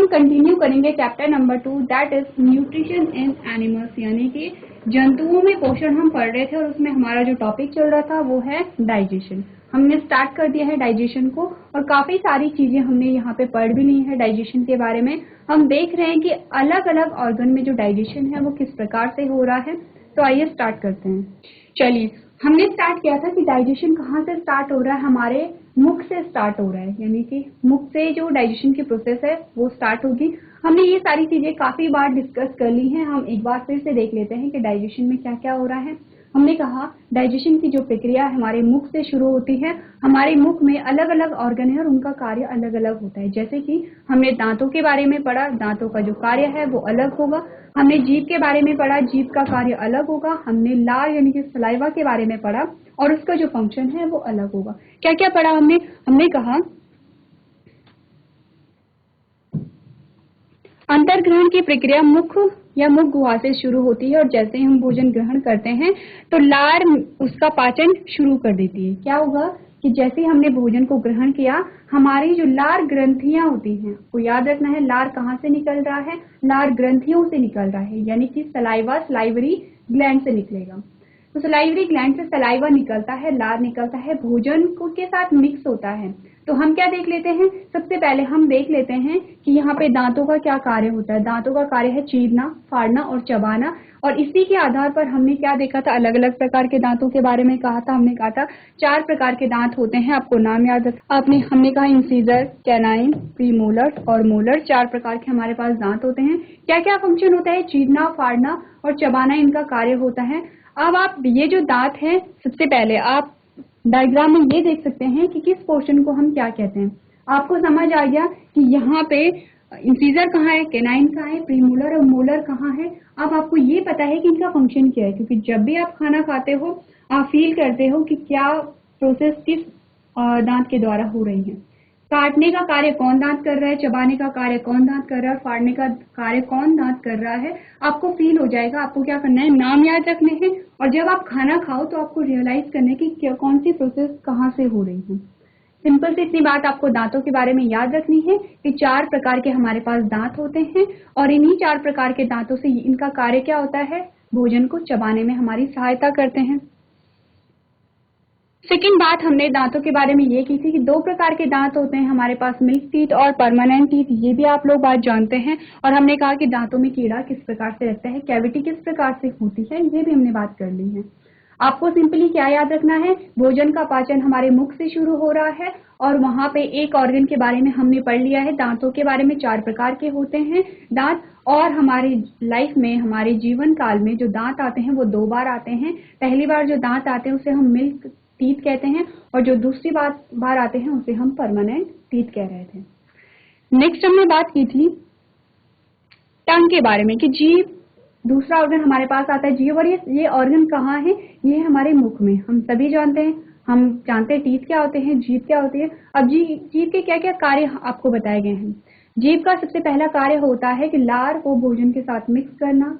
हम कंटिन्यू करेंगे chapter number 2 that is nutrition in animals, यानी कि जंतुओं में पोषण हम पढ़ रहे थे और उसमें हमारा जो टॉपिक चल रहा था वो है डाइजेशन। हमने स्टार्ट कर दिया है डाइजेशन को और काफी सारी चीजें हमने यहाँ पे पढ़ भी ली है डाइजेशन के बारे में। हम देख रहे हैं कि अलग अलग ऑर्गन में जो डाइजेशन है वो किस प्रकार से हो रहा है। तो आइए स्टार्ट करते हैं। चलिए, हमने स्टार्ट किया था कि डाइजेशन कहाँ से स्टार्ट हो रहा है, हमारे मुख से स्टार्ट हो रहा है, यानी कि मुख से जो डाइजेशन की प्रोसेस है वो स्टार्ट होगी। हमने ये सारी चीजें काफी बार डिस्कस कर ली हैं। हम एक बार फिर से देख लेते हैं कि डाइजेशन में क्या क्या हो रहा है। हमने कहा डाइजेशन की जो प्रक्रिया हमारे मुख से शुरू होती है। हमारे मुख में अलग अलग ऑर्गन है और उनका कार्य अलग अलग होता है। जैसे कि हमने दांतों के बारे में पढ़ा, दांतों का जो कार्य है वो अलग होगा। हमने जीभ के बारे में पढ़ा, जीभ का कार्य अलग होगा। हमने लार यानी कि सलाइवा के बारे में पढ़ा और उसका जो फंक्शन है वो अलग होगा। क्या क्या पढ़ा हमने कहा अंतर्ग्रहण की प्रक्रिया मुख या मुख गुहा से शुरू होती है और जैसे ही हम भोजन ग्रहण करते हैं तो लार उसका पाचन शुरू कर देती है। क्या होगा कि जैसे ही हमने भोजन को ग्रहण किया, हमारी जो लार ग्रंथियां होती हैं, वो याद रखना है लार कहाँ से निकल रहा है, लार ग्रंथियों से निकल रहा है, यानी कि सलाइवा सलाइवरी ग्लैंड से निकलेगा। तो सलाइवरी ग्लैंड से सलाइवा निकलता है, लार निकलता है, भोजन को के साथ मिक्स होता है। तो हम क्या देख लेते हैं, सबसे पहले हम देख लेते हैं कि यहाँ पे दांतों का क्या कार्य होता है। दांतों का कार्य है चीरना, फाड़ना और चबाना। और इसी के आधार पर हमने क्या देखा था, अलग अलग प्रकार के दांतों के बारे में कहा था। हमने कहा था 4 प्रकार के दांत होते हैं, आपको नाम याद आपने हमने कहा इंसीजर, कैनाइन, प्रीमोलर और मोलर। 4 प्रकार के हमारे पास दांत होते हैं। क्या क्या फंक्शन होता है, चीरना, फाड़ना और चबाना इनका कार्य होता है। अब आप ये जो दांत है, सबसे पहले आप डायग्राम में ये देख सकते हैं कि किस पोर्शन को हम क्या कहते हैं। आपको समझ आ गया कि यहाँ पे इंसीजर कहाँ है, कैनाइन कहाँ है, प्रीमोलर और मोलर कहाँ है। अब आपको ये पता है कि इनका फंक्शन क्या है, क्योंकि जब भी आप खाना खाते हो आप फील करते हो कि क्या प्रोसेस किस दांत के द्वारा हो रही है। काटने का कार्य कौन दांत कर रहा है, चबाने का कार्य कौन दांत कर रहा है, फाड़ने का कार्य कौन दांत कर रहा है। आपको फील हो जाएगा। आपको क्या करना है, नाम याद रखने हैं और जब आप खाना खाओ तो आपको रियलाइज करना है कि कौन सी प्रोसेस कहाँ से हो रही है। सिंपल से इतनी बात आपको दांतों के बारे में याद रखनी है कि 4 प्रकार के हमारे पास दांत होते हैं और इन्हीं 4 प्रकार के दांतों से इनका कार्य क्या होता है, भोजन को चबाने में हमारी सहायता करते हैं। सेकेंड बात हमने दांतों के बारे में ये की थी कि 2 प्रकार के दांत होते हैं हमारे पास, मिल्क टीथ और परमानेंट टीथ। ये भी आप लोग बात जानते हैं। और हमने कहा कि दांतों में कीड़ा किस प्रकार से रहता है, कैविटी किस प्रकार से होती है, ये भी हमने बात कर ली है। आपको सिंपली क्या याद रखना है, भोजन का पाचन हमारे मुख से शुरू हो रहा है और वहां पे एक ऑर्गन के बारे में हमने पढ़ लिया है। दांतों के बारे में 4 प्रकार के होते हैं दांत, और हमारी लाइफ में, हमारे जीवन काल में जो दांत आते हैं वो 2 बार आते हैं। पहली बार जो दांत आते हैं उसे हम मिल्क टीथ कहते हैं और जो दूसरी बार आते हैं उसे हम परमानेंट टीथ कह रहे थे। नेक्स्ट हमने बात की थी टंग के बारे में कि जीभ दूसरा ऑर्गन हमारे पास आता है। जीभ और ये ऑर्गन कहाँ है, ये हमारे मुख में। हम सभी जानते हैं, हम जानते हैं टीथ क्या होते हैं, जीभ क्या होती है। अब जीभ के क्या क्या कार्य आपको बताए गए हैं। जीभ का सबसे पहला कार्य होता है कि लार को भोजन के साथ मिक्स करना,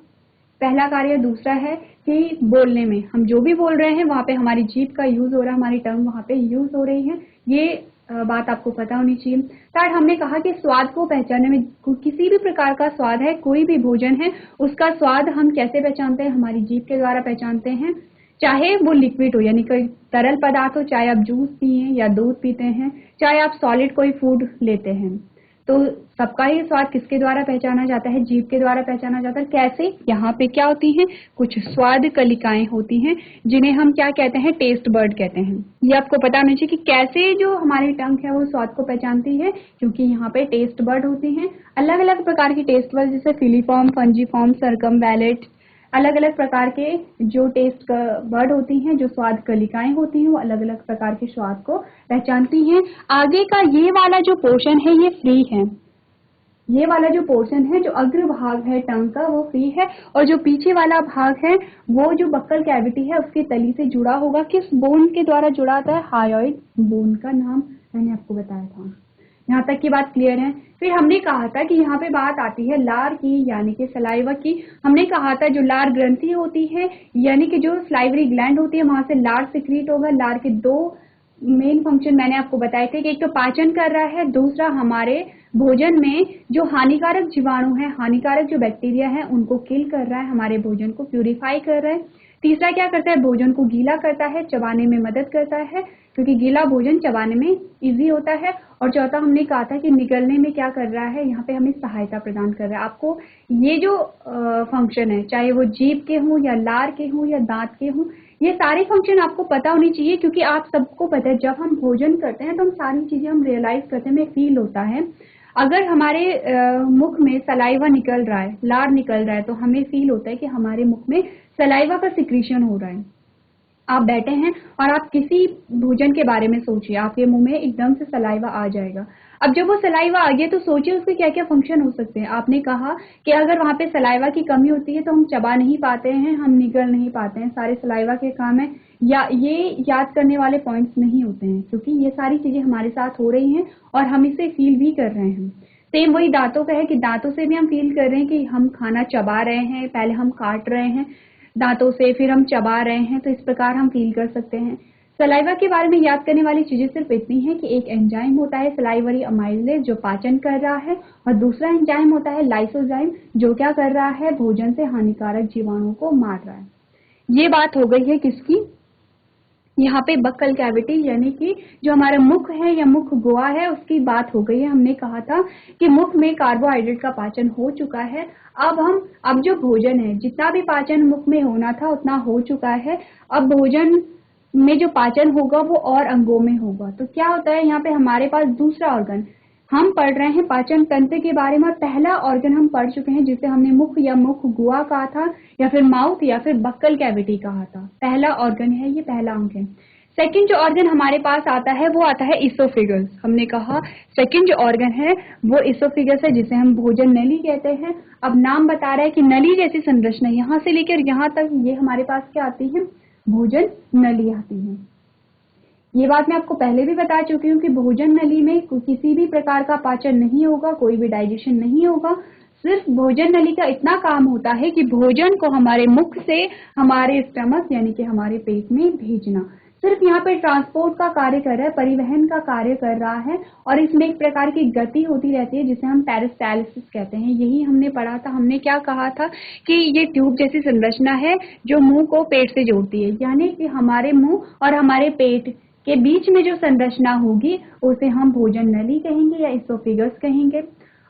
पहला कार्य। दूसरा है कि बोलने में, हम जो भी बोल रहे हैं वहां पे हमारी जीभ का यूज हो रहा है, हमारी टंग वहां पे यूज हो रही है। ये बात आपको पता होनी चाहिए। थर्ड, हमने कहा कि स्वाद को पहचानने में, किसी भी प्रकार का स्वाद है, कोई भी भोजन है, उसका स्वाद हम कैसे पहचानते हैं, हमारी जीभ के द्वारा पहचानते हैं। चाहे वो लिक्विड हो यानी कोई तरल पदार्थ हो, चाहे आप जूस पिए या दूध पीते हैं, चाहे आप सॉलिड कोई फूड लेते हैं, तो सबका ही स्वाद किसके द्वारा पहचाना जाता है, जीभ के द्वारा पहचाना जाता है। कैसे, यहाँ पे क्या होती हैं, कुछ स्वाद कलिकाएं होती हैं जिन्हें हम क्या कहते हैं, टेस्ट बर्ड कहते हैं। ये आपको पता होना चाहिए कि कैसे जो हमारी टंग है वो स्वाद को पहचानती है, क्योंकि यहाँ पे टेस्ट बर्ड होती हैं। अलग अलग प्रकार की टेस्ट बर्ड, जैसे फिलीफॉर्म, फंजीफॉर्म, सर्कमवैलेट, अलग अलग प्रकार के जो टेस्ट बर्ड होती हैं, जो स्वाद कलिकाएं होती हैं, वो अलग अलग प्रकार के स्वाद को पहचानती हैं। आगे का ये वाला जो पोर्शन है ये फ्री है। ये वाला जो पोर्शन है, जो अग्र भाग है टंग का, वो फ्री है। और जो पीछे वाला भाग है वो जो बक्कल कैविटी है उसके तली से जुड़ा होगा। किस बोन के द्वारा जुड़ा था, हायोइड बोन का नाम मैंने आपको बताया था। यहाँ तक की बात क्लियर है। फिर हमने कहा था कि यहाँ पे बात आती है लार की, यानी कि सलाइवा की। हमने कहा था जो लार ग्रंथि होती है, यानी कि जो स्लाइवरी ग्लैंड होती है, वहां से लार सिक्रीट होगा। लार के 2 मेन फंक्शन मैंने आपको बताए थे कि एक तो पाचन कर रहा है, दूसरा हमारे भोजन में जो हानिकारक जीवाणु है, हानिकारक जो बैक्टीरिया है उनको किल कर रहा है, हमारे भोजन को प्यूरिफाई कर रहा है। तीसरा क्या करता है, भोजन को गीला करता है, चबाने में मदद करता है क्योंकि गीला भोजन चबाने में इजी होता है। और चौथा हमने कहा था कि निगलने में क्या कर रहा है, यहाँ पे हमें सहायता प्रदान कर रहा है। आपको ये जो फंक्शन है, चाहे वो जीभ के हों या लार के हों या दांत के हों, ये सारे फंक्शन आपको पता होनी चाहिए क्योंकि आप सबको पता है जब हम भोजन करते हैं तो हम सारी चीजें हम रियलाइज करते हैं, हमें फील होता है। अगर हमारे मुख में सलाइवा निकल रहा है, लार निकल रहा है, तो हमें फील होता है कि हमारे मुख में सलाइवा का सिक्रीशन हो रहा है। आप बैठे हैं और आप किसी भोजन के बारे में सोचिए, आपके मुंह में एकदम से सलाइवा आ जाएगा। अब जब वो सलाइवा आ गया तो सोचिए उसके क्या क्या फंक्शन हो सकते हैं। आपने कहा कि अगर वहां पे सलाइवा की कमी होती है तो हम चबा नहीं पाते हैं, हम निगल नहीं पाते हैं, सारे सलाइवा के काम है, या ये याद करने वाले पॉइंट्स नहीं होते हैं क्योंकि ये सारी चीजें हमारे साथ हो रही हैं और हम इसे फील भी कर रहे हैं। सेम वही दांतों का है कि दांतों से भी हम फील कर रहे हैं कि हम खाना चबा रहे हैं, पहले हम काट रहे हैं दांतों से, फिर हम चबा रहे हैं, तो इस प्रकार हम फील कर सकते हैं। सलाइवा के बारे में याद करने वाली चीजें सिर्फ इतनी है कि एक एंजाइम होता है सलाइवरी अमाइलेज जो पाचन कर रहा है, और दूसरा एंजाइम होता है लाइसोजाइम जो क्या कर रहा है, भोजन से हानिकारक जीवाणुओं को मार रहा है। ये बात हो गई है किसकी, यहाँ पे बक्कल कैविटी यानी कि जो हमारा मुख है या मुख गुहा है उसकी बात हो गई है। हमने कहा था कि मुख में कार्बोहाइड्रेट का पाचन हो चुका है। अब जो भोजन है, जितना भी पाचन मुख में होना था उतना हो चुका है। अब भोजन में जो पाचन होगा वो और अंगों में होगा। तो क्या होता है, यहाँ पे हमारे पास दूसरा ऑर्गन, हम पढ़ रहे हैं पाचन तंत्र के बारे में, और पहला ऑर्गन हम पढ़ चुके हैं जिसे हमने मुख या मुख गुहा कहा था, या फिर माउथ या फिर बक्कल कैविटी कहा था। पहला ऑर्गन है ये, पहला अंग है। सेकंड जो ऑर्गन हमारे पास आता है वो आता है इसोफिगस। हमने कहा सेकंड जो ऑर्गन है वो इसोफिगस है जिसे हम भोजन नली कहते हैं। अब नाम बता रहा है कि नली जैसी संरचना, यहाँ से लेकर यहाँ तक ये हमारे पास क्या आती है, भोजन नली आती है। ये बात मैं आपको पहले भी बता चुकी हूँ कि भोजन नली में किसी भी प्रकार का पाचन नहीं होगा, कोई भी डाइजेशन नहीं होगा। सिर्फ भोजन नली का इतना काम होता है कि भोजन को हमारे मुख से हमारे स्टमक यानी कि हमारे पेट में भेजना। सिर्फ यहाँ पे ट्रांसपोर्ट का कार्य कर रहा है, परिवहन का कार्य कर रहा है, और इसमें एक प्रकार की गति होती रहती है जिसे हम पेरिस्टाल्सिस कहते हैं। यही हमने पढ़ा था। हमने क्या कहा था कि ये ट्यूब जैसी संरचना है जो मुंह को पेट से जोड़ती है, यानी कि हमारे मुंह और हमारे पेट के बीच में जो संरचना होगी उसे हम भोजन नली कहेंगे या इसोफिगस कहेंगे।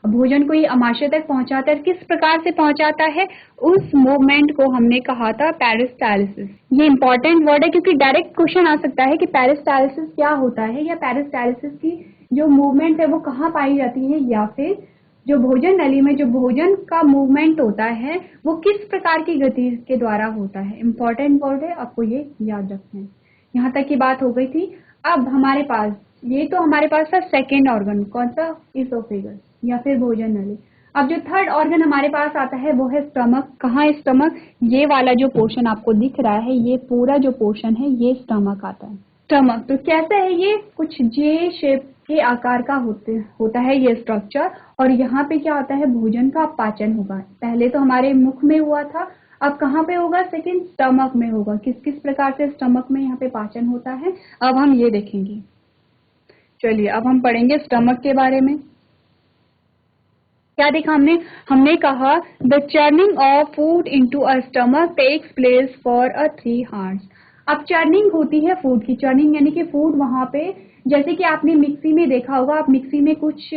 भोजन को ये आमाशय तक पहुंचाता है। किस प्रकार से पहुंचाता है, उस मूवमेंट को हमने कहा था पेरिस्टाल्सिस। ये इंपॉर्टेंट वर्ड है क्योंकि डायरेक्ट क्वेश्चन आ सकता है कि पेरिस्टाल्सिस क्या होता है, या पेरिस्टाल्सिस की जो मूवमेंट है वो कहाँ पाई जाती है, या फिर जो भोजन नली में जो भोजन का मूवमेंट होता है वो किस प्रकार की गति के द्वारा होता है। इंपॉर्टेंट वर्ड है, आपको ये याद रखना है। यहाँ तक की बात हो गई थी। अब हमारे पास ये तो हमारे पास था सेकेंड ऑर्गन, कौन सा, इसोफेगस या फिर भोजन नली। अब जो थर्ड ऑर्गन हमारे पास आता है वो है स्टमक। कहाँ है स्टमक, ये वाला जो पोर्शन आपको दिख रहा है, ये पूरा जो पोर्शन है ये स्टमक आता है। स्टमक तो कैसा है, ये कुछ जे शेप के आकार का होता है ये स्ट्रक्चर, और यहाँ पे क्या होता है, भोजन का पाचन होगा। पहले तो हमारे मुख में हुआ था, अब कहाँ पे होगा, सेकंड स्टमक में होगा। किस किस प्रकार से स्टमक में यहाँ पे पाचन होता है अब हम ये देखेंगे। चलिए अब हम पढ़ेंगे स्टमक के बारे में। क्या देखा हमने कहा the churning of food into a stomach takes place for 3 hours। अब चर्निंग होती है फूड की, चर्निंग यानी कि फूड वहां पे, जैसे कि आपने मिक्सी में देखा होगा, आप मिक्सी में कुछ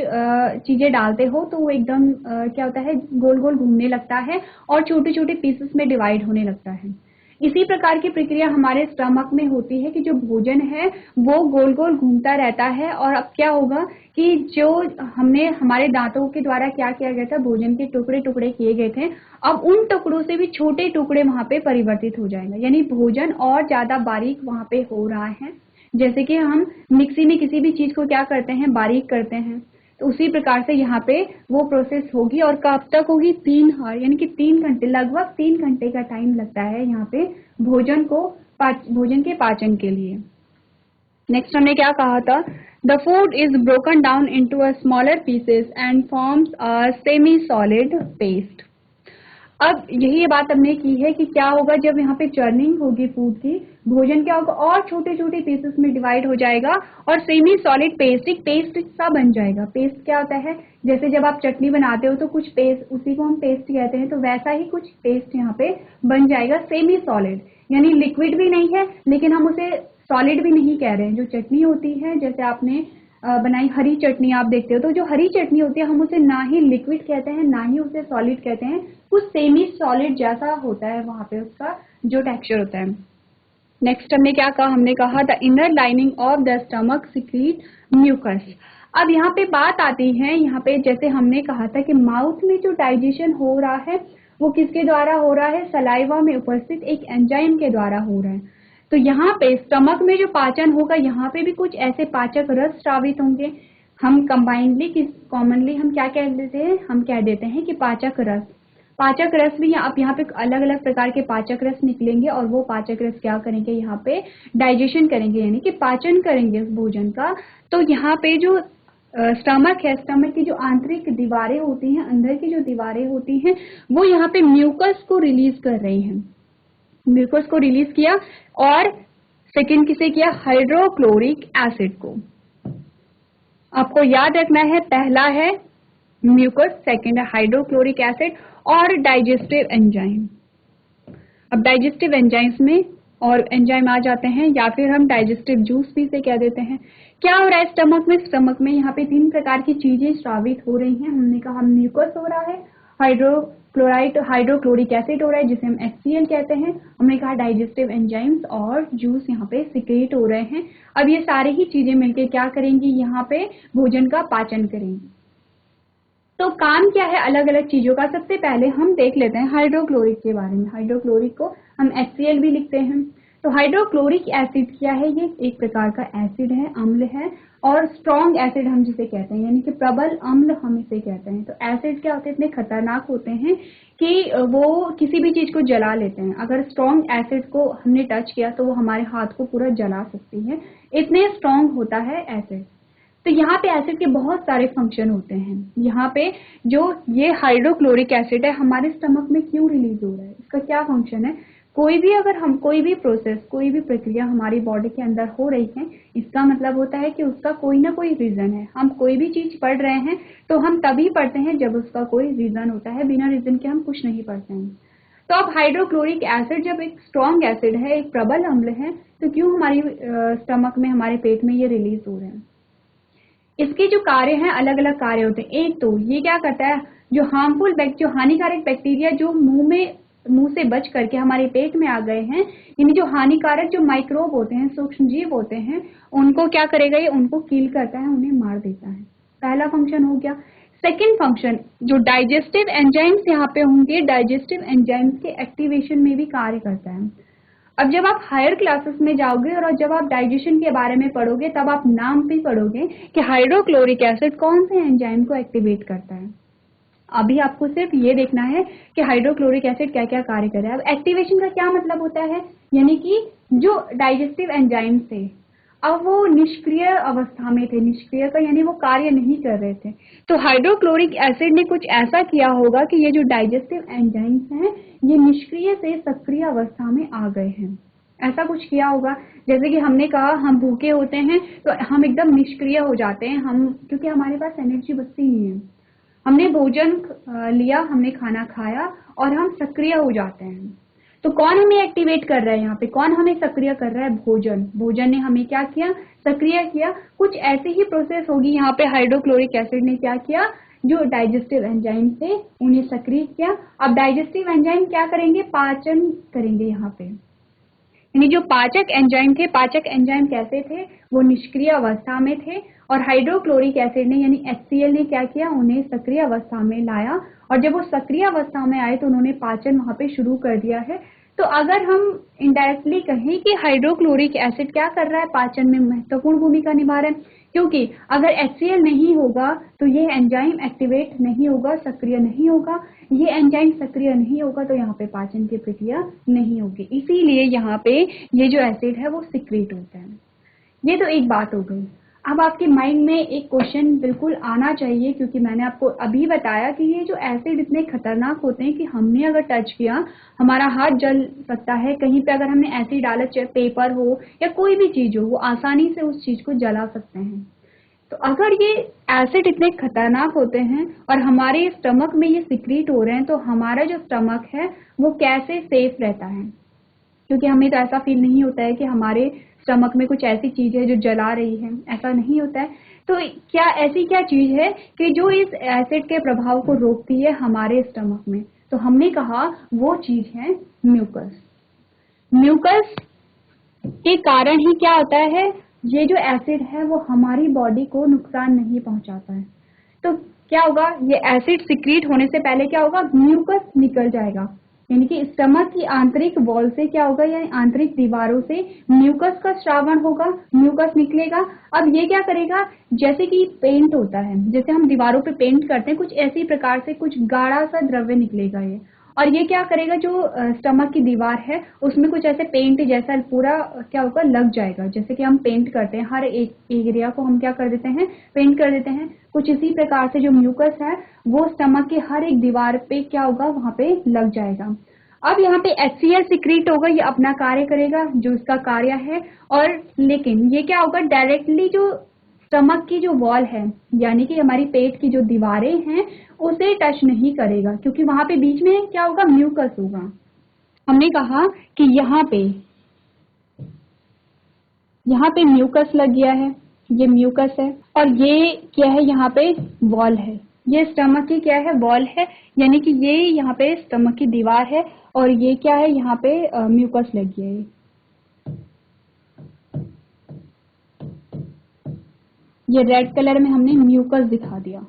चीजें डालते हो तो वो एकदम क्या होता है, गोल गोल घूमने लगता है और छोटे छोटे पीसेस में डिवाइड होने लगता है। इसी प्रकार की प्रक्रिया हमारे स्टमक में होती है कि जो भोजन है वो गोल गोल घूमता रहता है। और अब क्या होगा कि जो हमने हमारे दांतों के द्वारा क्या किया गया था, भोजन के टुकड़े टुकड़े किए गए थे, अब उन टुकड़ों से भी छोटे टुकड़े वहां पे परिवर्तित हो जाएंगे, यानी भोजन और ज्यादा बारीक वहां पे हो रहा है। जैसे कि हम मिक्सी में किसी भी चीज को क्या करते हैं, बारीक करते हैं, तो उसी प्रकार से यहाँ पे वो प्रोसेस होगी। और कब तक होगी, 3 hour यानी कि 3 घंटे, लगभग 3 घंटे का टाइम लगता है यहाँ पे भोजन के पाचन के लिए। नेक्स्ट हमने क्या कहा था, the food is broken down into a smaller pieces and forms a semi solid paste. अब यही बात हमने की है कि क्या होगा जब यहाँ पे चर्निंग होगी फूड की, भोजन क्या होगा और छोटे छोटे पीसेस में डिवाइड हो जाएगा और सेमी सॉलिड पेस्ट, एक पेस्ट सा बन जाएगा। पेस्ट क्या होता है, जैसे जब आप चटनी बनाते हो तो कुछ पेस्ट, उसी को हम पेस्ट कहते हैं, तो वैसा ही कुछ पेस्ट यहाँ पे बन जाएगा, सेमी सॉलिड, यानी लिक्विड भी नहीं है लेकिन हम उसे सॉलिड भी नहीं कह रहे हैं। जो चटनी होती है, जैसे आपने बनाई हरी चटनी आप देखते हो, तो जो हरी चटनी होती है हम उसे ना ही लिक्विड कहते हैं ना ही उसे सॉलिड कहते हैं, कुछ सेमी सॉलिड जैसा होता है वहां पे उसका जो टेक्सचर होता है। नेक्स्ट हमने क्या कहा, हमने कहा the inner lining of the stomach secrete mucus. अब यहाँ पे बात आती है, यहाँ पे जैसे हमने कहा था कि माउथ में जो डाइजेशन हो रहा है वो किसके द्वारा हो रहा है, सलाइवा में उपस्थित एक एंजाइम के द्वारा हो रहा है। तो यहाँ पे स्टमक में जो पाचन होगा, यहाँ पे भी कुछ ऐसे पाचक रस स्रावित होंगे। हम कंबाइंडली कॉमनली हम क्या कह देते हैं, हम कह देते हैं कि पाचक रस। पाचक रस भी आप यहाँ पे अलग अलग प्रकार के पाचक रस निकलेंगे और वो पाचक रस क्या करेंगे, यहाँ पे डाइजेशन करेंगे, यानी कि पाचन करेंगे उस भोजन का। तो यहाँ पे जो स्टमक है, स्टमक की जो आंतरिक दीवारें होती हैं, अंदर की जो दीवारें होती हैं, वो यहाँ पे म्यूकस को रिलीज कर रही हैं। म्यूकस को रिलीज किया और सेकंड किसे किया, हाइड्रोक्लोरिक एसिड को। आपको याद रखना है, पहला है म्यूकस, सेकंड है हाइड्रोक्लोरिक एसिड और डाइजेस्टिव एंजाइम। अब डाइजेस्टिव एंजाइम्स में और एंजाइम आ जाते हैं, या फिर हम डाइजेस्टिव जूस भी से कह देते हैं। क्या हो रहा है स्टमक में, स्टमक में यहाँ पे 3 प्रकार की चीजें स्रावित हो रही हैं। हमने कहा म्यूकस हो रहा है, हाइड्रोक्लोरिक एसिड हो रहा है जिसे हम HCl कहते हैं, हमने कहा डाइजेस्टिव एंजाइम्स और जूस यहाँ पे सिक्रेट हो रहे हैं। अब ये सारी ही चीजें मिलकर क्या करेंगी, यहाँ पे भोजन का पाचन करेंगी। तो काम क्या है अलग अलग चीजों का, सबसे पहले हम देख लेते हैं हाइड्रोक्लोरिक के बारे में। हाइड्रोक्लोरिक को हम HCl भी लिखते हैं। तो हाइड्रोक्लोरिक एसिड क्या है, ये एक प्रकार का एसिड है, अम्ल है, और स्ट्रॉन्ग एसिड हम जिसे कहते हैं, यानी कि प्रबल अम्ल हम इसे कहते हैं। तो एसिड क्या होते हैं, इतने खतरनाक होते हैं कि वो किसी भी चीज को जला लेते हैं। अगर स्ट्रॉन्ग एसिड को हमने टच किया तो वो हमारे हाथ को पूरा जला सकती है, इतने स्ट्रॉन्ग होता है एसिड। तो यहाँ पे एसिड के बहुत सारे फंक्शन होते हैं। यहाँ पे जो ये हाइड्रोक्लोरिक एसिड है हमारे स्टमक में क्यों रिलीज हो रहा है, इसका क्या फंक्शन है। कोई भी अगर हम कोई भी प्रोसेस, कोई भी प्रक्रिया हमारी बॉडी के अंदर हो रही है, इसका मतलब होता है कि उसका कोई ना कोई रीजन है। हम कोई भी चीज पढ़ रहे हैं तो हम तभी पढ़ते हैं जब उसका कोई रीजन होता है, बिना रीजन के हम कुछ नहीं पढ़ते हैं। तो अब हाइड्रोक्लोरिक एसिड जब एक स्ट्रॉन्ग एसिड है, एक प्रबल अम्ल है, तो क्यों हमारी स्टमक में, हमारे पेट में ये रिलीज हो रहे हैं। इसके जो कार्य हैं अलग अलग कार्य होते हैं। एक तो ये क्या करता है, जो हार्मफुल जो हानिकारक बैक्टीरिया जो मुंह से बच करके हमारे पेट में आ गए हैं, यानी जो हानिकारक जो माइक्रोब होते हैं, सूक्ष्म जीव होते हैं, उनको क्या करेगा, ये उनको किल करता है, उन्हें मार देता है। पहला फंक्शन हो गया। सेकेंड फंक्शन जो डाइजेस्टिव एंजाइम्स यहाँ पे होंगे, डाइजेस्टिव एंजाइम्स के एक्टिवेशन में भी कार्य करता है। अब जब आप हायर क्लासेस में जाओगे और जब आप डाइजेशन के बारे में पढ़ोगे, तब आप नाम भी पढ़ोगे कि हाइड्रोक्लोरिक एसिड कौन से एंजाइम को एक्टिवेट करता है। अभी आपको सिर्फ ये देखना है कि हाइड्रोक्लोरिक एसिड क्या क्या कार्य कर रहा है। अब एक्टिवेशन का क्या मतलब होता है, यानी कि जो डाइजेस्टिव एंजाइम थे अब वो निष्क्रिय अवस्था में थे। निष्क्रिय का यानी वो कार्य नहीं कर रहे थे। तो हाइड्रोक्लोरिक एसिड ने कुछ ऐसा किया होगा कि ये जो डाइजेस्टिव एंजाइम्स हैं ये निष्क्रिय से सक्रिय अवस्था में आ गए हैं। ऐसा कुछ किया होगा, जैसे कि हमने कहा हम भूखे होते हैं तो हम एकदम निष्क्रिय हो जाते हैं, हम क्योंकि हमारे पास एनर्जी बचती नहीं है। हमने भोजन लिया, हमने खाना खाया और हम सक्रिय हो जाते हैं। तो कौन हमें एक्टिवेट कर रहा है, यहाँ पे कौन हमें सक्रिय कर रहा है, भोजन। भोजन ने हमें क्या किया, सक्रिय किया। कुछ ऐसी ही प्रोसेस होगी यहाँ पे, हाइड्रोक्लोरिक एसिड ने क्या किया, जो डाइजेस्टिव एंजाइम थे उन्हें सक्रिय किया। अब डाइजेस्टिव एंजाइम क्या करेंगे, पाचन करेंगे यहाँ पे। यानी जो पाचक एंजाइम थे, पाचक एंजाइम कैसे थे, वो निष्क्रिय अवस्था में थे और हाइड्रोक्लोरिक एसिड ने यानी HCl ने क्या किया, उन्हें सक्रिय अवस्था में लाया। और जब वो सक्रिय अवस्था में आए तो उन्होंने पाचन वहां पे शुरू कर दिया है। तो अगर हम इनडायरेक्टली कहें कि हाइड्रोक्लोरिक एसिड क्या कर रहा है, पाचन में महत्वपूर्ण भूमिका निभा रहा है, क्योंकि अगर HCl नहीं होगा तो ये एंजाइम एक्टिवेट नहीं होगा, सक्रिय नहीं होगा। ये एंजाइम सक्रिय नहीं होगा तो यहाँ पे पाचन की प्रक्रिया नहीं होगी। इसीलिए यहाँ पे ये जो एसिड है वो सिक्रीट होता है। ये तो एक बात हो गई। अब आपके माइंड में एक क्वेश्चन बिल्कुल आना चाहिए, क्योंकि मैंने आपको अभी बताया कि ये जो एसिड इतने खतरनाक होते हैं कि हमने अगर टच किया हमारा हाथ जल सकता है। कहीं पे अगर हमने एसिड डाला, चाहे पेपर हो या कोई भी चीज हो, वो आसानी से उस चीज को जला सकते हैं। तो अगर ये एसिड इतने खतरनाक होते हैं और हमारे स्टमक में ये सिक्रीट हो रहे हैं, तो हमारा जो स्टमक है वो कैसे सेफ रहता है? क्योंकि हमें तो ऐसा फील नहीं होता है कि हमारे स्टमक में कुछ ऐसी चीज है जो जला रही है, ऐसा नहीं होता है। तो क्या ऐसी क्या चीज है कि जो इस एसिड के प्रभाव को रोकती है हमारे स्टमक में? तो हमने कहा वो चीज है म्यूकस। म्यूकस के कारण ही क्या होता है, ये जो एसिड है वो हमारी बॉडी को नुकसान नहीं पहुंचाता है। तो क्या होगा, ये एसिड सिक्रीट होने से पहले क्या होगा, म्यूकस निकल जाएगा, यानी कि स्टमक की आंतरिक वॉल से क्या होगा, यानी आंतरिक दीवारों से म्यूकस का स्रावण होगा, म्यूकस निकलेगा। अब ये क्या करेगा, जैसे कि पेंट होता है, जैसे हम दीवारों पे पेंट करते हैं, कुछ ऐसी प्रकार से कुछ गाढ़ा सा द्रव्य निकलेगा ये, और ये क्या करेगा, जो स्टमक की दीवार है उसमें कुछ ऐसे पेंट जैसा पूरा क्या होगा, लग जाएगा। जैसे कि हम पेंट करते हैं, हर एक एरिया को हम क्या कर देते हैं, पेंट कर देते हैं। कुछ इसी प्रकार से जो म्यूकस है वो स्टमक की हर एक दीवार पे क्या होगा, वहां पे लग जाएगा। अब यहाँ पे HCl सिक्रीट होगा, ये अपना कार्य करेगा जो इसका कार्य है, और लेकिन ये क्या होगा, डायरेक्टली जो स्टमक की जो वॉल है, यानी कि हमारी पेट की जो दीवारें हैं, उसे टच नहीं करेगा, क्योंकि वहां पे बीच में क्या होगा, म्यूकस होगा। हमने कहा कि यहाँ पे म्यूकस लग गया है, ये म्यूकस है, और ये क्या है, यहाँ पे वॉल है, ये स्टमक की क्या है, वॉल है, यानी कि ये यहाँ पे स्टमक की दीवार है, और ये क्या है, यहाँ पे म्यूकस लग गया है। ये रेड कलर में हमने म्यूकस दिखा दिया।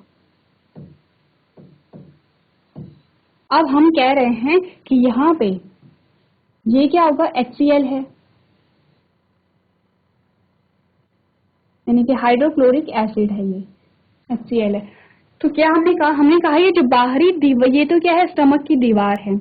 अब हम कह रहे हैं कि यहाँ पे ये क्या होगा, HCl है, यानी कि हाइड्रोक्लोरिक एसिड है, ये HCl है। तो क्या हमने कहा ये जो बाहरी दीवार, ये तो क्या है, स्टमक की दीवार है।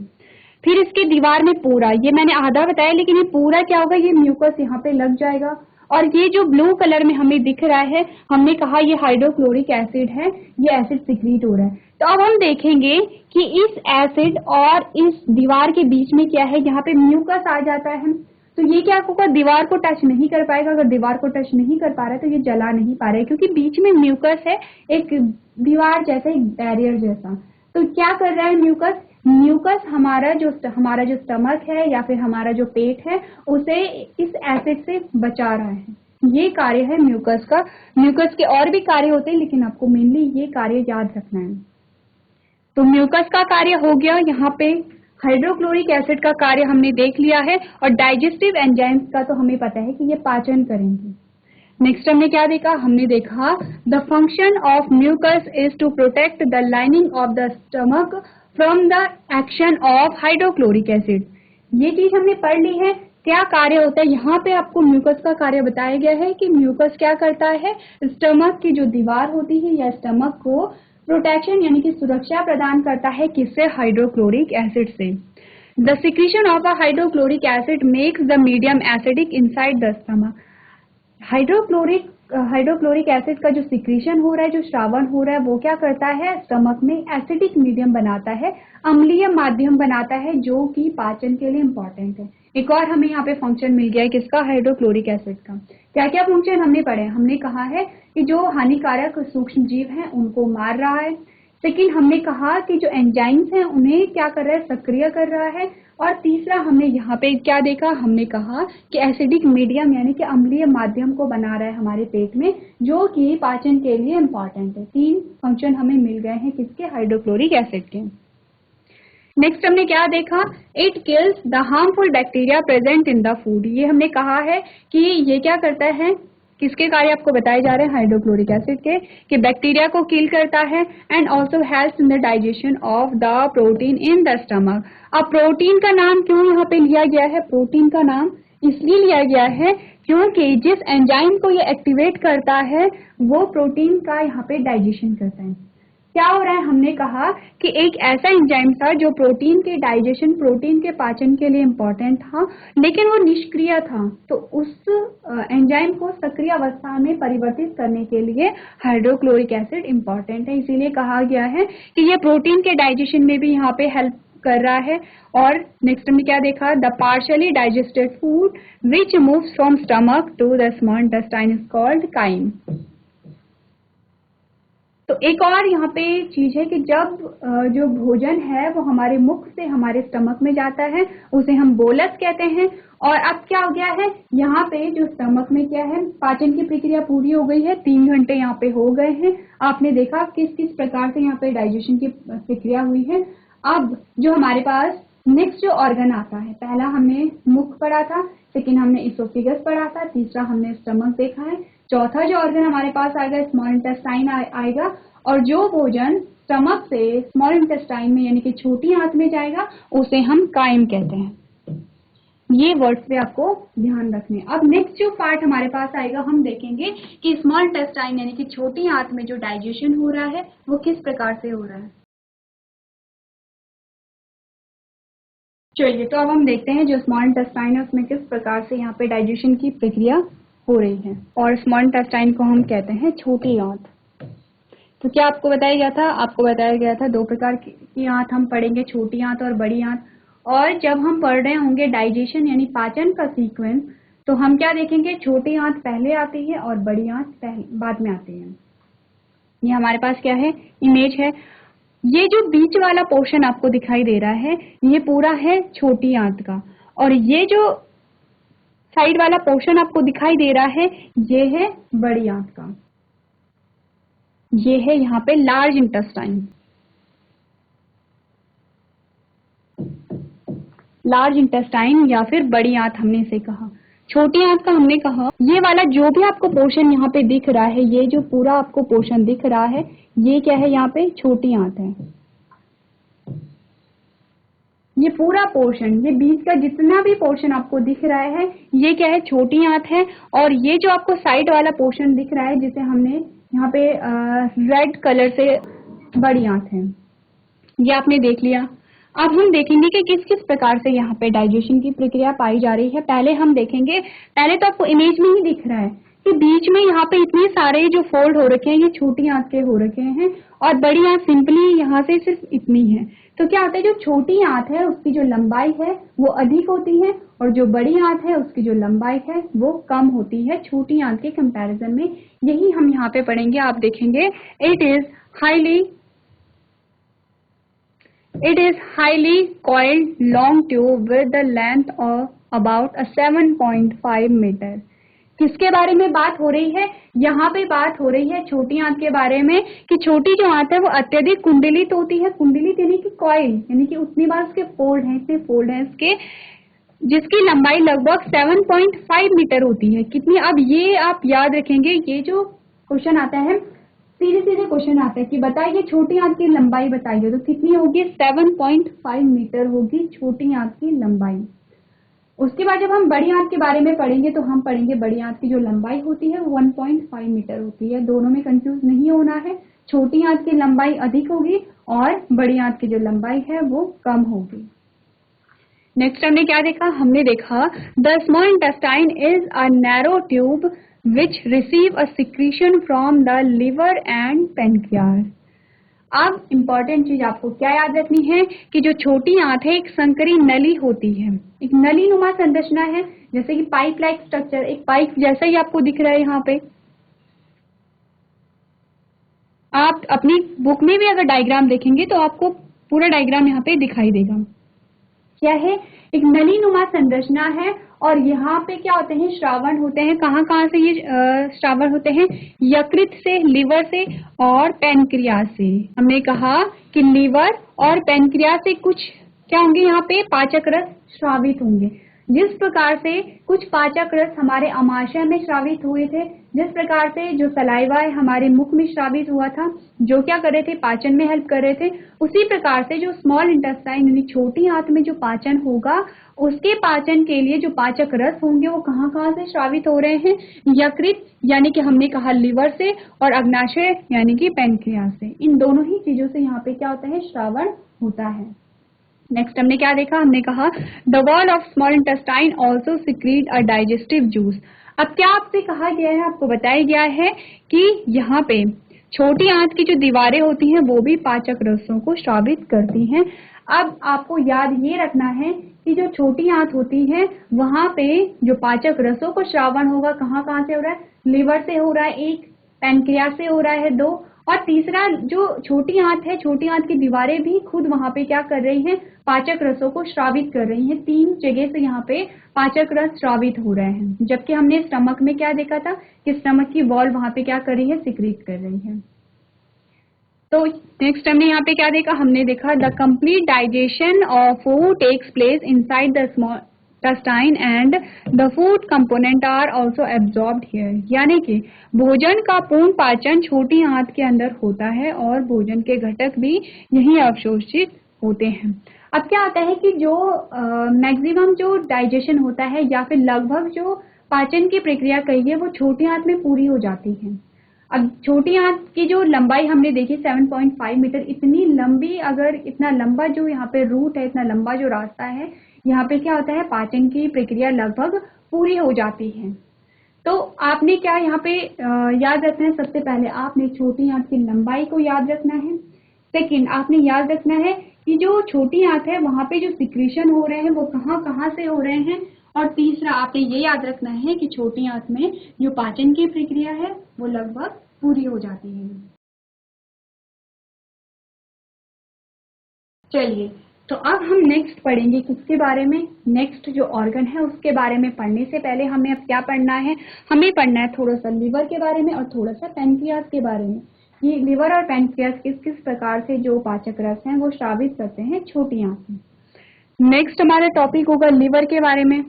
फिर इसकी दीवार में पूरा, ये मैंने आधा बताया, लेकिन ये पूरा क्या होगा, ये म्यूकस यहाँ पे लग जाएगा, और ये जो ब्लू कलर में हमें दिख रहा है, हमने कहा ये हाइड्रोक्लोरिक एसिड है, ये एसिड सिक्रीट हो रहा है। तो अब हम देखेंगे कि इस एसिड और इस दीवार के बीच में क्या है, यहाँ पे म्यूकस आ जाता है। तो ये क्या होगा, दीवार को टच नहीं कर पाएगा। अगर दीवार को टच नहीं कर पा रहा है तो ये जला नहीं पा रहा है, क्योंकि बीच में म्यूकस है, एक दीवार जैसा, एक बैरियर जैसा। तो क्या कर रहा है म्यूकस, म्यूकस हमारा जो स्टमक है या फिर हमारा जो पेट है, उसे इस एसिड से बचा रहा है। ये कार्य है म्यूकस का। म्यूकस के और भी कार्य होते हैं, लेकिन आपको मेनली ये कार्य याद रखना है। तो म्यूकस का कार्य हो गया, यहाँ पे हाइड्रोक्लोरिक एसिड का कार्य हमने देख लिया है, और डाइजेस्टिव एंजाइम्स का तो हमें पता है कि ये पाचन करेंगे। नेक्स्ट हमने क्या देखा, हमने देखा the function of mucus is to protect the lining of the stomach from the action of hydrochloric acid. ये चीज हमने पढ़ ली है, क्या कार्य होता है। यहाँ पे आपको म्यूकस का कार्य बताया गया है कि म्यूकस क्या करता है, स्टमक की जो दीवार होती है या स्टमक को प्रोटेक्शन यानी कि सुरक्षा प्रदान करता है, किससे, हाइड्रोक्लोरिक एसिड से। The secretion of a hydrochloric acid makes the medium acidic inside the stomach. Hydrochloric acid का जो सिक्रीशन हो रहा है, जो श्रावण हो रहा है, वो क्या करता है, स्टमक में एसिडिक मीडियम बनाता है, अम्लीय माध्यम बनाता है, जो कि पाचन के लिए इंपॉर्टेंट है। एक और हमें यहाँ पे फंक्शन मिल गया है, किसका, हाइड्रोक्लोरिक एसिड का। क्या क्या फंक्शन हमने पढ़े, हमने कहा है कि जो हानिकारक सूक्ष्म जीव हैं उनको मार रहा है। सेकंड, हमने कहा कि जो एंजाइम्स हैं उन्हें क्या कर रहा है, सक्रिय कर रहा है। और तीसरा, हमने यहाँ पे क्या देखा, हमने कहा कि एसिडिक मीडियम यानी कि अम्लीय माध्यम को बना रहा है हमारे पेट में, जो कि पाचन के लिए इंपॉर्टेंट है। 3 फंक्शन हमें मिल गए हैं किसके, हाइड्रोक्लोरिक एसिड के। नेक्स्ट हमने क्या देखा, it kills the harmful bacteria present in the food. ये हमने कहा है कि ये क्या करता है, किसके कार्य आपको बताए जा रहे हैं, हाइड्रोक्लोरिक एसिड के, कि बैक्टीरिया को किल करता है, and also helps in the digestion of the protein in the stomach. अब प्रोटीन का नाम क्यों यहाँ पे लिया गया है, प्रोटीन का नाम इसलिए लिया गया है क्योंकि जिस एंजाइम को ये एक्टिवेट करता है वो प्रोटीन का यहाँ पे डाइजेशन करता है। क्या हो रहा है, हमने कहा कि एक ऐसा एंजाइम था जो प्रोटीन के डाइजेशन, प्रोटीन के पाचन के लिए इम्पोर्टेंट था, लेकिन वो निष्क्रिय था। तो उस एंजाइम को सक्रिय अवस्था में परिवर्तित करने के लिए हाइड्रोक्लोरिक एसिड इम्पोर्टेंट है। इसीलिए कहा गया है कि ये प्रोटीन के डाइजेशन में भी यहाँ पे हेल्प कर रहा है। और नेक्स्ट हमने क्या देखा, the partially digested food which moves from stomach to the small intestine is called chyme. तो एक और यहाँ पे चीज है कि जब जो भोजन है वो हमारे मुख से हमारे स्टमक में जाता है, उसे हम बोलस कहते हैं। और अब क्या हो गया है, यहाँ पे जो स्टमक में क्या है, पाचन की प्रक्रिया पूरी हो गई है, 3 घंटे यहाँ पे हो गए हैं। आपने देखा किस किस प्रकार से यहाँ पे डाइजेशन की प्रक्रिया हुई है। अब जो हमारे पास नेक्स्ट जो ऑर्गन आता है, पहला हमने मुख पढ़ा था, सेकेंड हमने इसोफिगस पढ़ा था, तीसरा हमने स्टमक देखा है, चौथा जो ऑर्गन हमारे पास आएगा स्मॉल इंटेस्टाइन आएगा। और जो भोजन स्टमक से स्मॉल इंटेस्टाइन में यानी कि छोटी आंत में जाएगा उसे हम काइम कहते हैं। ये वर्ड्स पे आपको ध्यान रखने। अब नेक्स्ट जो पार्ट हमारे पास आएगा, हम देखेंगे कि स्मॉल इंटेस्टाइन यानी कि छोटी आंत में जो डाइजेशन हो रहा है वो किस प्रकार से हो रहा है। चलिए, तो अब हम देखते हैं जो स्मॉल इंटेस्टाइन है उसमें किस प्रकार से यहाँ पे डाइजेशन की प्रक्रिया हो रही है। और स्मॉल इंटेस्टाइन को हम कहते हैं छोटी आंत। तो क्या आपको बताया गया था, आपको बताया गया था 2 प्रकार की आंत हम पढ़ेंगे, छोटी आंत और बड़ी आंत। और जब हम पढ़ रहे होंगे डाइजेशन यानी पाचन का सीक्वेंस, तो हम क्या देखेंगे, छोटी आंत पहले आती है और बड़ी आंत बाद में आती है। ये हमारे पास क्या है, इमेज है। ये जो बीच वाला पोर्शन आपको दिखाई दे रहा है ये पूरा है छोटी आंत का, और ये जो साइड वाला पोर्शन आपको दिखाई दे रहा है ये है बड़ी आंत का। ये है यहाँ पे लार्ज इंटेस्टाइन। लार्ज इंटेस्टाइन या फिर बड़ी आंत हमने इसे कहा। छोटी आंत का हमने कहा ये वाला जो भी आपको पोर्शन यहाँ पे दिख रहा है, ये जो पूरा आपको पोर्शन दिख रहा है ये क्या है, यहाँ पे छोटी आंत है। ये पूरा पोर्शन, ये बीच का जितना भी पोर्शन आपको दिख रहा है ये क्या है, छोटी आंत है। और ये जो आपको साइड वाला पोर्शन दिख रहा है जिसे हमने यहाँ पे रेड कलर से, बड़ी आंत है। ये आपने देख लिया। अब हम देखेंगे कि किस किस प्रकार से यहाँ पे डाइजेशन की प्रक्रिया पाई जा रही है। पहले हम देखेंगे, पहले तो आपको इमेज में ही दिख रहा है कि बीच में यहाँ पे इतने सारे जो फोल्ड हो रखे हैं ये छोटी आंत के हो रखे हैं, और बड़ी आंत सिंपली यहाँ से सिर्फ इतनी है। तो क्या होता है, जो छोटी आंत है उसकी जो लंबाई है वो अधिक होती है, और जो बड़ी आंत है उसकी जो लंबाई है वो कम होती है छोटी आंत के कंपैरिजन में। यही हम यहाँ पे पढ़ेंगे। आप देखेंगे It is highly coiled long tube with the length of about 7.5 meter. किसके बारे में बात हो रही है, यहाँ पे बात हो रही है छोटी आंत के बारे में, कि छोटी जो आंत है वो अत्यधिक कुंडलित होती है। कुंडलित यानी कि कॉइल, यानी कि उतनी बार उसके फोल्ड हैं, इतने फोल्ड हैं इसके, जिसकी लंबाई लगभग 7.5 मीटर होती है। कितनी, अब ये आप याद रखेंगे, ये जो क्वेश्चन आता है सीधे सीधे क्वेश्चन आता है कि बताइए छोटी आंत की लंबाई बताइए, तो कितनी होगी, 7.5 मीटर होगी छोटी आंत की लंबाई। उसके बाद जब हम बड़ी आंत के बारे में पढ़ेंगे तो हम पढ़ेंगे बड़ी आंत की जो लंबाई होती है वो 1.5 मीटर होती है। दोनों में कंफ्यूज नहीं होना है, छोटी आंत की लंबाई अधिक होगी और बड़ी आंत की जो लंबाई है वो कम होगी। नेक्स्ट हमने क्या देखा, हमने देखा the small intestine is a narrow tube which receive a secretion from the liver and pancreas. अब इम्पोर्टेंट चीज आपको क्या याद रखनी है कि जो छोटी आंत है एक संकरी नली होती है, एक नली नुमा संरचना है, जैसे कि पाइप लाइक स्ट्रक्चर, एक पाइप जैसा ही आपको दिख रहा है। यहाँ पे आप अपनी बुक में भी अगर डायग्राम देखेंगे तो आपको पूरा डायग्राम यहाँ पे दिखाई देगा। क्या है, एक नली नुमा संरचना है, और यहाँ पे क्या होते हैं, श्रावण होते हैं। कहाँ कहाँ से ये श्रावण होते हैं, यकृत से, लिवर से और पैनक्रियास से। हमने कहा कि लिवर और पैनक्रियास से कुछ क्या होंगे, यहाँ पे पाचक रस श्रावित होंगे। जिस प्रकार से कुछ पाचक रस हमारे अमाशय में स्रावित हुए थे, जिस प्रकार से जो सलाइवा है हमारे मुख में स्रावित हुआ था, जो क्या कर रहे थे, पाचन में हेल्प कर रहे थे, उसी प्रकार से जो स्मॉल इंटेस्टाइन यानी छोटी आंत में जो पाचन होगा, उसके पाचन के लिए जो पाचक रस होंगे वो कहाँ कहाँ से स्रावित हो रहे हैं, यकृत यानी कि हमने कहा लिवर से, और अग्नाशय यानी कि पैनक्रियास से। इन दोनों ही चीजों से यहाँ पे क्या होता है, श्रावण होता है। नेक्स्ट हमने क्या देखा, हमने कहा the wall of small intestine also secrete a digestive juice. अब क्या आपसे कहा गया है, आपको बताया गया है कि यहाँ पे छोटी आंत की जो दीवारें होती हैं वो भी पाचक रसों को स्रावित करती हैं। अब आपको याद ये रखना है कि जो छोटी आंत होती है वहां पे जो पाचक रसों को श्रावण होगा कहाँ कहाँ से हो रहा है, लिवर से हो रहा है एक, पैनक्रियास से हो रहा है दो, और तीसरा जो छोटी आंत है, छोटी आंत की दीवारें भी खुद वहां पे क्या कर रही हैं, पाचक रसों को स्रावित कर रही हैं। 3 जगह से यहाँ पे पाचक रस स्रावित हो रहे हैं। जबकि हमने स्टमक में क्या देखा था कि स्टमक की वॉल वहां पे क्या कर रही है, सिक्रीट कर रही है। तो नेक्स्ट हमने यहाँ पे क्या देखा, हमने देखा the complete digestion of food takes place inside the small intestine and the food component are also absorbed here. यानी कि भोजन का पूर्ण पाचन छोटी आंत के अंदर होता है और भोजन के घटक भी यहीं अवशोषित होते हैं। अब क्या होता है कि जो मैक्सिमम जो डाइजेशन होता है या फिर लगभग जो पाचन की प्रक्रिया कही है वो छोटी आंत में पूरी हो जाती है। अब छोटी आंत की जो लंबाई हमने देखी 7.5 मीटर, इतनी लंबी, अगर इतना लंबा जो यहाँ पे रूट है, इतना लंबा जो रास्ता है, यहाँ पे क्या होता है, पाचन की प्रक्रिया लगभग पूरी हो जाती है। तो आपने क्या यहाँ पे याद रखना है, सबसे पहले आपने छोटी आंत की लंबाई को याद रखना है। सेकंड, आपने याद रखना है कि जो छोटी आंत है वहां पे जो सिक्रीशन हो रहे हैं वो कहाँ कहाँ से हो रहे हैं। और तीसरा, आपने ये याद रखना है कि छोटी आंत में जो पाचन की प्रक्रिया है वो लगभग पूरी हो जाती है। चलिए, तो अब हम नेक्स्ट पढ़ेंगे किसके बारे में, नेक्स्ट जो ऑर्गन है उसके बारे में। पढ़ने से पहले हमें अब क्या पढ़ना है, हमें पढ़ना है थोड़ा सा लिवर के बारे में और थोड़ा सा पैनक्रियास के बारे में। ये लिवर और पैनक्रियास किस किस प्रकार से जो पाचक रस हैं वो स्रावित करते हैं छोटी आंत में। नेक्स्ट हमारा टॉपिक होगा लिवर के बारे में।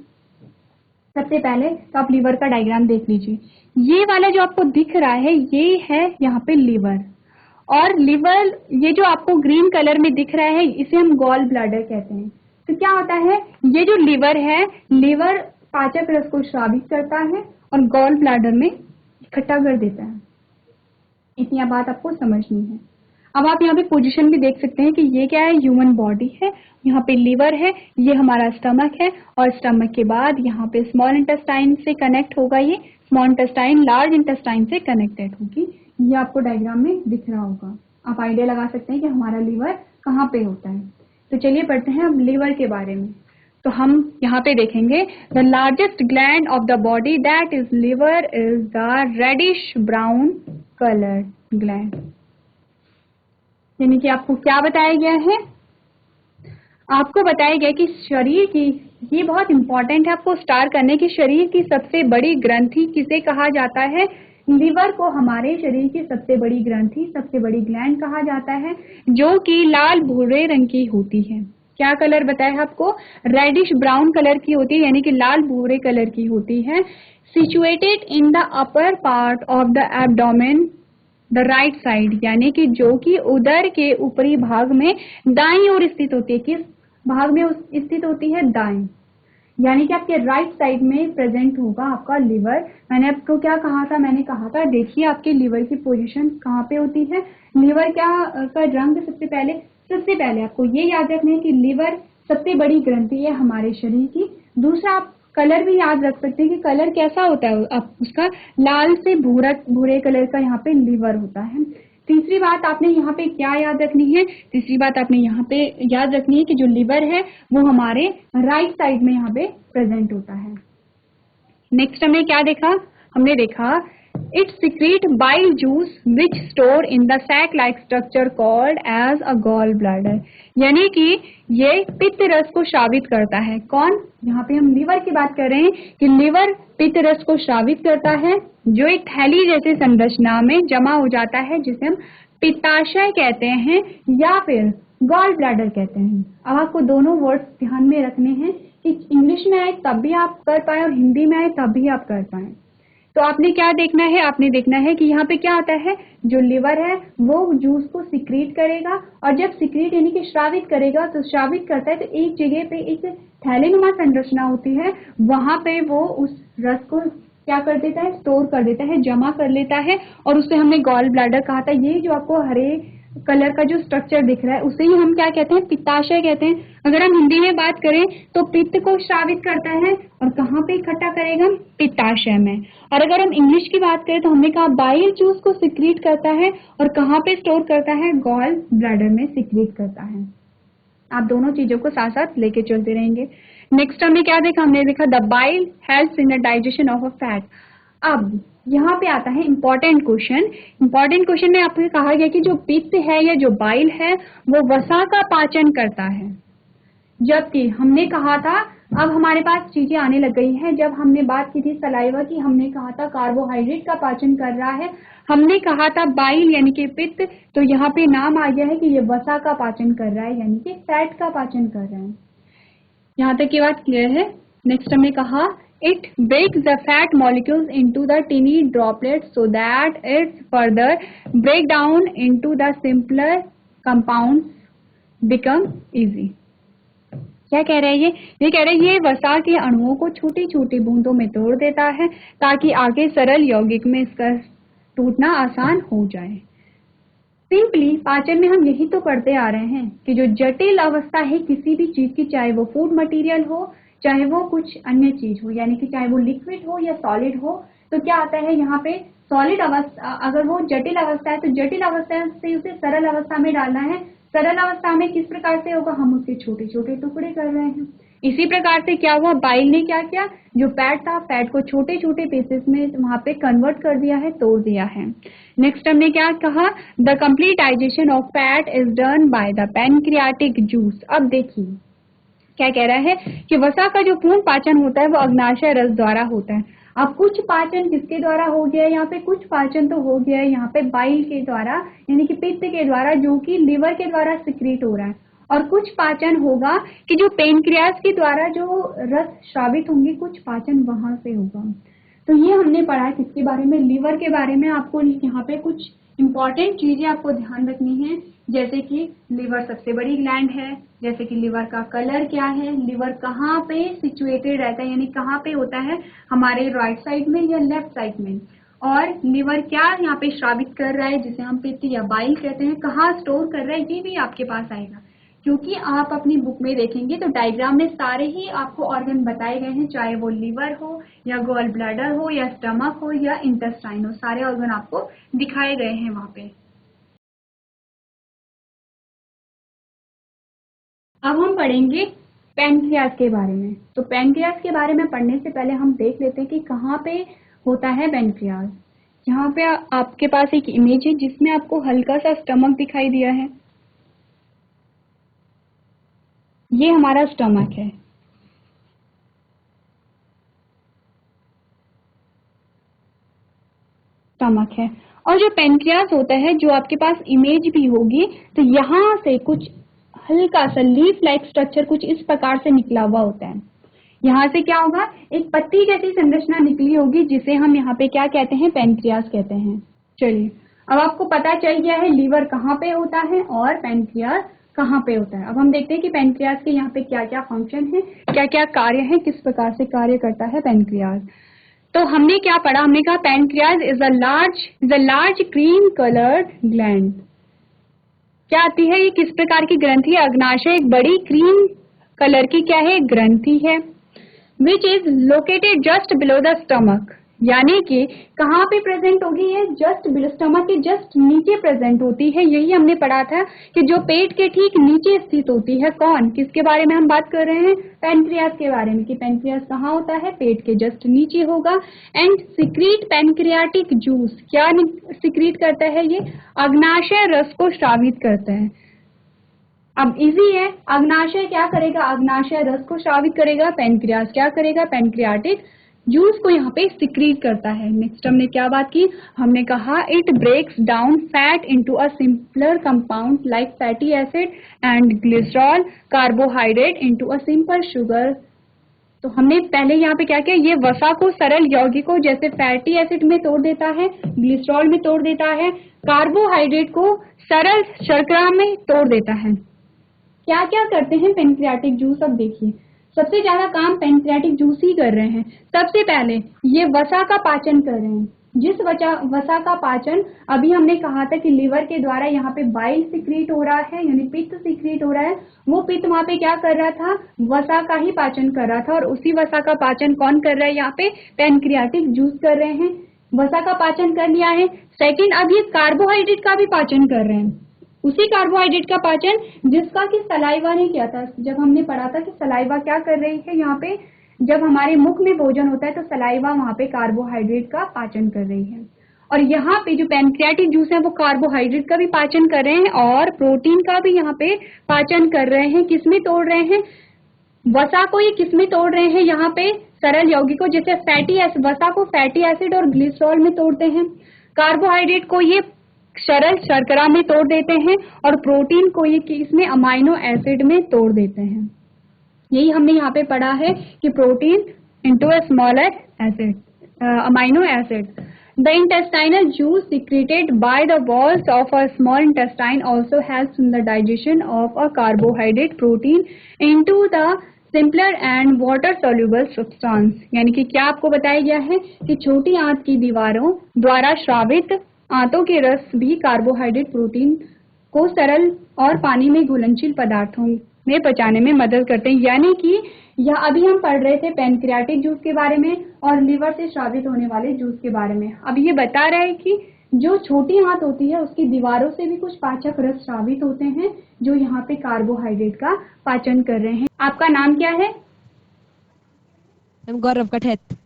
सबसे पहले तो आप लिवर का डायग्राम देख लीजिए। ये वाला जो आपको दिख रहा है ये है यहाँ पे लिवर, और लिवर ये जो आपको ग्रीन कलर में दिख रहा है इसे हम गॉल ब्लैडर कहते हैं। तो क्या होता है, ये जो लिवर है, लिवर पाचक रस को स्रावित करता है और गॉल ब्लैडर में इकट्ठा कर देता है। इतनी बात आपको समझनी है। अब आप यहाँ पे पोजीशन भी देख सकते हैं कि ये क्या है, ह्यूमन बॉडी है, यहाँ पे लिवर है, ये हमारा स्टमक है, और स्टमक के बाद यहाँ पे स्मॉल इंटेस्टाइन से कनेक्ट होगा, ये स्मॉल इंटेस्टाइन लार्ज इंटेस्टाइन से कनेक्टेड होगी। ये आपको डायग्राम में दिख रहा होगा, आप आइडिया लगा सकते हैं कि हमारा लिवर कहाँ पे होता है। तो चलिए पढ़ते हैं अब लिवर के बारे में। तो हम यहाँ पे देखेंगे the largest gland of the body that is liver is the reddish brown colour gland. यानी कि आपको क्या बताया गया है, आपको बताया गया कि शरीर की, ये बहुत इंपॉर्टेंट है आपको स्टार करने की, शरीर की सबसे बड़ी ग्रंथि किसे कहा जाता है, लिवर को हमारे शरीर की सबसे बड़ी ग्रंथि, सबसे बड़ी ग्लैंड कहा जाता है, जो कि लाल भूरे रंग की होती है। क्या कलर बताया है आपको, रेडिश ब्राउन कलर की होती है, यानी कि लाल भूरे कलर की होती है। Situated in the upper part of the abdomen the right side, यानी कि जो कि उदर के ऊपरी भाग में दाईं ओर स्थित होती है। किस भाग में स्थित होती है, दाएं, यानी कि आपके राइट साइड में प्रेजेंट होगा आपका लिवर। मैंने आपको क्या कहा था, मैंने कहा था देखिए आपके लिवर की पोजीशन कहाँ पे होती है। लिवर क्या का रंग, सबसे पहले आपको ये याद रखना है कि लिवर सबसे बड़ी ग्रंथि है हमारे शरीर की। दूसरा, आप कलर भी याद रख सकते हैं कि कलर कैसा होता है, अब उसका लाल से भूरे कलर का यहाँ पे लिवर होता है। तीसरी बात आपने यहाँ पे क्या याद रखनी है, तीसरी बात आपने यहाँ पे याद रखनी है कि जो लिवर है वो हमारे राइट साइड में यहाँ पे प्रेजेंट होता है। नेक्स्ट हमने क्या देखा, हमने देखा it secrete bile juice which store in the sac like structure called as a gall bladder, यानी कि ये पित्त रस को स्रावित करता है। कौन, यहाँ पे हम लिवर की बात कर रहे हैं कि लिवर पित्त रस को स्रावित करता है, जो एक थैली जैसे संरचना में जमा हो जाता है जिसे हम पित्ताशय कहते हैं या फिर गॉल ब्लैडर कहते हैं। अब आपको दोनों वर्ड्स ध्यान में रखने हैं कि इंग्लिश में आए तब भी आप कर पाए और हिंदी में आए तब भी आप कर पाए। तो आपने क्या देखना है, आपने देखना है कि यहाँ पे क्या आता है, जो लिवर है वो जूस को सिक्रीट करेगा, और जब सिक्रीट यानी कि श्रावित करेगा, तो श्रावित करता है तो एक जगह पे एक थैलेनुमा संरचना होती है, वहां पे वो उस रस को क्या कर देता है, स्टोर कर देता है, जमा कर लेता है, और उसे हमने गॉल ब्लैडर कहा था। ये जो आपको हरे कलर का जो स्ट्रक्चर दिख रहा है उसे ही हम क्या कहते हैं, पित्ताशय कहते हैं। अगर हम हिंदी में बात करें तो पित्त को श्रावित करता है और कहाँ पे इकट्ठा करेगा, पित्ताशय में। और अगर हम इंग्लिश की बात करें तो हमने कहा बाइल जूस को सिक्रीट करता है और कहाँ पे स्टोर करता है, गॉल ब्लैडर में सिक्रीट करता है। आप दोनों चीजों को साथ साथ लेके चलते रहेंगे। नेक्स्ट हमने क्या देखा, हमने देखा the bile helps in the digestion of a fat. अब यहाँ पे आता है इंपॉर्टेंट क्वेश्चन। इंपॉर्टेंट क्वेश्चन में आपको कहा गया कि जो पित्त है या जो बाइल है वो वसा का पाचन करता है, जबकि हमने कहा था, अब हमारे पास चीजें आने लग गई हैं। जब हमने बात की थी सलाइवा की, हमने कहा था कार्बोहाइड्रेट का पाचन कर रहा है, हमने कहा था बाइल यानी कि पित्त, तो यहाँ पे नाम आ गया है कि ये वसा का पाचन कर रहा है यानी कि फैट का पाचन कर रहा है। यहाँ तक की बात क्लियर है। नेक्स्ट हमने कहा it breaks the fat molecules into the tiny droplets so that its further breakdown into the simpler compounds become easy। क्या कह रहे हैं ये कह रहे हैं ये वसा के अणुओं को छोटी छोटी बूंदों में तोड़ देता है ताकि आगे सरल यौगिक में इसका टूटना आसान हो जाए। सिंपली पाचन में हम यही तो पढ़ते आ रहे हैं कि जो जटिल अवस्था है किसी भी चीज की, चाहे वो फूड मटेरियल हो, चाहे वो कुछ अन्य चीज हो, यानी कि चाहे वो लिक्विड हो या सॉलिड हो, तो क्या आता है यहाँ पे सॉलिड अवस्था, अगर वो जटिल अवस्था है तो जटिल अवस्था से उसे सरल अवस्था में डालना है। सरल अवस्था में किस प्रकार से होगा, हम उसके छोटे छोटे टुकड़े कर रहे हैं। इसी प्रकार से क्या हुआ, बाइल ने क्या किया, जो फैट था फैट को छोटे छोटे पीसेस में वहां पे कन्वर्ट कर दिया है, तोड़ दिया है। नेक्स्ट हमने क्या कहा, the complete digestion of fat is done by the pancreatic juice. अब देखिए क्या कह रहा है कि वसा का जो पूर्ण पाचन होता है वो अग्नाशय रस द्वारा होता है। अब कुछ पाचन किसके द्वारा हो गया है, यहाँ पे कुछ पाचन तो हो गया है यहाँ पे बाइल के द्वारा यानी कि पित्त के द्वारा, जो कि लिवर के द्वारा सिक्रीट हो रहा है, और कुछ पाचन होगा कि जो पेनक्रियास के द्वारा जो रस श्रावित होंगे, कुछ पाचन वहां से होगा। तो ये हमने पढ़ा किसके बारे में, लिवर के बारे में। आपको यहाँ पे कुछ इंपॉर्टेंट चीजें आपको ध्यान रखनी है, जैसे कि लिवर सबसे बड़ी ग्लैंड है, जैसे कि लिवर का कलर क्या है, लिवर कहाँ पे सिचुएटेड रहता है यानी कहाँ पे होता है, हमारे राइट साइड में या लेफ्ट साइड में, और लिवर क्या यहाँ पे श्रावित कर रहा है जिसे हम पित्त या बाइल कहते हैं, कहाँ स्टोर कर रहा है, ये भी आपके पास आएगा। क्योंकि आप अपनी बुक में देखेंगे तो डायग्राम में सारे ही आपको ऑर्गन बताए गए हैं, चाहे वो लिवर हो या गॉल ब्लैडर हो या स्टमक हो या इंटेस्टाइन हो, सारे ऑर्गन आपको दिखाए गए हैं वहां पे। अब हम पढ़ेंगे पैनक्रियास के बारे में। तो पैनक्रियास के बारे में पढ़ने से पहले हम देख लेते हैं कि कहाँ पे होता है पैनक्रियास। यहाँ पे आपके पास एक इमेज है जिसमें आपको हल्का सा स्टमक दिखाई दिया है, ये हमारा स्टमक है। स्टमक है, और जो पैनक्रियास होता है, जो आपके पास इमेज भी होगी, तो यहाँ से कुछ हल्का सा लीफ लाइक स्ट्रक्चर कुछ इस प्रकार से निकला हुआ होता है। यहाँ से क्या होगा, एक पत्ती जैसी संरचना निकली होगी जिसे हम यहाँ पे क्या कहते हैं, पैनक्रियास कहते हैं। चलिए अब आपको पता चल गया है लीवर कहाँ पे होता है और पैनक्रियास कहाँ पे होता है। अब हम देखते हैं कि पैनक्रियास के यहाँ पे क्या क्या फंक्शन है, क्या क्या कार्य है, किस प्रकार से कार्य करता है पैनक्रियास। तो हमने क्या पढ़ा, हमने कहा pancreas is a large cream coloured gland. क्या आती है, ये किस प्रकार की ग्रंथि है, अग्नाशय एक बड़ी क्रीम कलर की क्या है, ग्रंथि है, which is located just below the stomach. यानी कि कहाँ पे प्रेजेंट होगी, ये जस्ट बिलो, स्टमक के जस्ट नीचे प्रेजेंट होती है। यही हमने पढ़ा था कि जो पेट के ठीक नीचे स्थित होती है। कौन, किसके बारे में हम बात कर रहे हैं, पैनक्रियास के बारे में, कि पैनक्रियास कहाँ होता है, पेट के जस्ट नीचे होगा। एंड सिक्रीट पैनक्रियाटिक जूस, क्या सिक्रीट करता है, ये अग्नाशय रस को स्रावित करता है। अब इजी है, अग्नाशय क्या करेगा, अग्नाशय रस को स्रावित करेगा, पैनक्रियास क्या करेगा, पैनक्रियाटिक जूस को यहाँ पे सिक्रीट करता है। नेक्स्ट हमने क्या बात की, हमने कहा it breaks down fat into a simpler compound like fatty acid and glycerol, carbohydrate into a simple sugar. तो हमने पहले यहाँ पे क्या किया, ये वसा को सरल यौगिकों जैसे फैटी एसिड में तोड़ देता है, ग्लिसरॉल में तोड़ देता है, कार्बोहाइड्रेट को सरल शर्करा में तोड़ देता है। क्या क्या करते हैं पेनक्रियाटिक जूस, अब देखिए सबसे ज्यादा काम पेनक्रियाटिक जूस ही कर रहे हैं। सबसे पहले ये वसा का पाचन कर रहे हैं। जिस वसा का पाचन अभी हमने कहा था कि लिवर के द्वारा यहाँ पे बाइल सिक्रीट हो रहा है, यानी पित्त सिक्रीट हो रहा है, वो पित्त वहां पे क्या कर रहा था, वसा का ही पाचन कर रहा था। और उसी वसा का पाचन कौन कर रहा है, यहाँ पे पेनक्रियाटिक जूस कर रहे हैं। वसा का पाचन कर लिया है। सेकेंड, अब ये कार्बोहाइड्रेट का भी पाचन कर रहे हैं। उसी कार्बोहाइड्रेट का पाचन जिसका कि सलाइवा ने किया था। जब हमने पढ़ा था कि सलाइवा क्या कर रही है, यहाँ पे जब हमारे मुख में भोजन होता है तो सलाइवा वहां पे कार्बोहाइड्रेट का पाचन कर रही है। और यहाँ पे जो पेनक्रियाटिक जूस है वो कार्बोहाइड्रेट का भी पाचन कर रहे हैं और प्रोटीन का भी यहाँ पे पाचन कर रहे हैं। किसमें तोड़ रहे हैं, वसा को ये किसमें तोड़ रहे हैं, यहाँ पे सरल यौगिकों जैसे फैटी एसिड, वसा को फैटी एसिड और ग्लिसरॉल में तोड़ते हैं, कार्बोहाइड्रेट को ये सरल शर्करा में तोड़ देते हैं और प्रोटीन को ये इसमें अमाइनो एसिड में तोड़ देते हैं। यही हमने यहाँ पे पढ़ा है कि protein into a smaller acid, amino acid. The intestinal juice secreted by the walls of a small intestine also helps in the digestion of a carbohydrate protein into the simpler and water soluble substance। यानी कि क्या आपको बताया गया है कि छोटी आंत की दीवारों द्वारा स्रावित आंतों के रस भी कार्बोहाइड्रेट प्रोटीन को सरल और पानी में घुलनशील पदार्थों में पचाने में मदद करते हैं। यानी कि यह अभी हम पढ़ रहे थे पेनक्रियाटिक जूस के बारे में और लिवर से स्रावित होने वाले जूस के बारे में। अब ये बता रहे हैं कि जो छोटी आंत होती है उसकी दीवारों से भी कुछ पाचक रस स्रावित होते हैं जो यहाँ पे कार्बोहाइड्रेट का पाचन कर रहे हैं। आपका नाम क्या है? गौरव कठेत।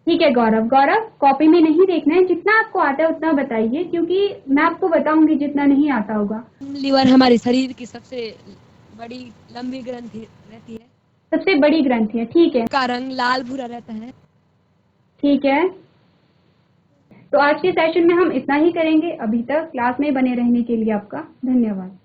ठीक है गौरव। गौरव, कॉपी में नहीं देखना है, जितना आपको आता है उतना बताइए, क्योंकि मैं आपको बताऊंगी जितना नहीं आता होगा। लीवर हमारे शरीर की सबसे बड़ी लंबी ग्रंथि रहती है, सबसे बड़ी ग्रंथि है, ठीक है। का रंग लाल भूरा रहता है। ठीक है, तो आज के सेशन में हम इतना ही करेंगे। अभी तक क्लास में बने रहने के लिए आपका धन्यवाद।